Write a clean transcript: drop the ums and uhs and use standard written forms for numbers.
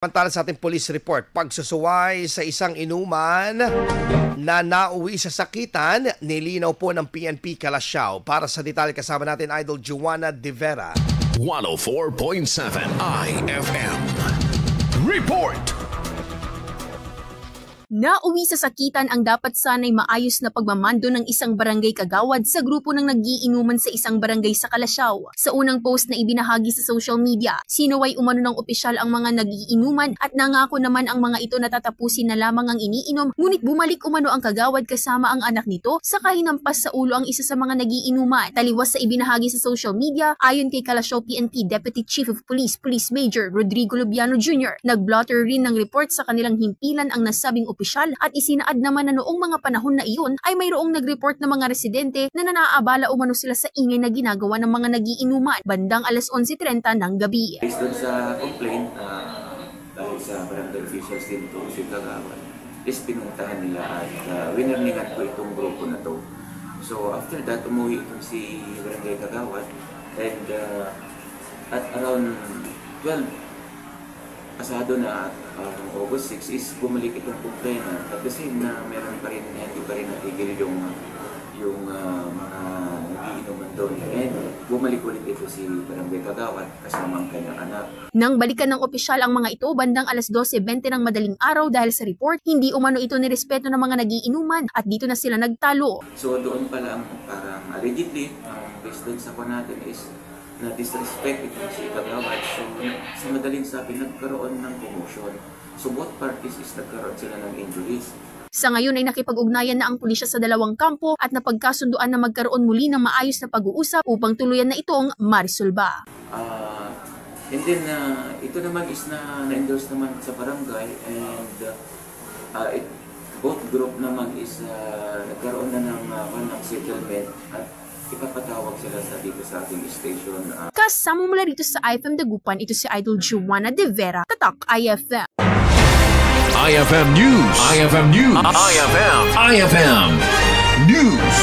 Samantala sa ating police report, pagsusuway sa isang inuman na nauwi sa sakitan, nilinaw po ng PNP Calasiao. Para sa detalye kasama natin Idol Joanna De Vera. 104.7 IFM Report. Nauwi sa sakitan ang dapat sanay maayos na pagmamando ng isang barangay kagawad sa grupo ng nagiinuman sa isang barangay sa Calasiao. Sa unang post na ibinahagi sa social media, sinuway umano ng opisyal ang mga nagiinuman at nangako naman ang mga ito na tatapusin na lamang ang iniinom, ngunit bumalik umano ang kagawad kasama ang anak nito saka hinampas sa ulo ang isa sa mga nagiinuman. Taliwas sa ibinahagi sa social media, ayon kay Calasiao PNP Deputy Chief of Police, Police Major Rodrigo Lubiano Jr., nag-blotter rin ng report sa kanilang himpilan ang nasabing opisyal at isinaad naman na noong mga panahon na iyon ay mayroong nag-report na mga residente na nanaabala umano sila sa ingay na ginagawa ng mga nagiinuman bandang alas 11:30 ng gabi. Based on sa complaint, dahil sa barangay officials din ito, si Kagawad, is pinuntahan nila at winarningan ko itong grupo na to. So after that, umuwi itong si barangay Kagawad and at around 12 pasado na August 6 is bumalik itong complainant at the same na meron pa rin hindi pa rin natigil yung mga nagiinuman doon and bumalik ulit ito si Barangay Kagawad kasama ang kanyang anak. Nang balikan ng opisyal ang mga ito bandang alas 12:20 ng madaling araw dahil sa report, hindi umano ito nirespeto ng mga nagiinuman at dito na sila nagtalo. So doon pa lang parang allegedly, based doon sa natin is na disrespect itong si Kagawad. So, sa madaling sabi, nagkaroon ng commotion. So, both parties is nagkaroon sila ng injuries. Sa ngayon ay nakipag-ugnayan na ang pulisya sa dalawang kampo at napagkasunduan na magkaroon muli ng maayos na pag-uusap upang tuluyan na itong marisolba. And then, ito naman is na-endorse naman sa barangay and both group naman is nagkaroon na ng settlement at ipapatawag sila dito sa ating station. Kasama mula rito sa IFM Dagupan, ito si Idol Joanna De Vera, Tatak IFM. IFM News. IFM News. IFM News.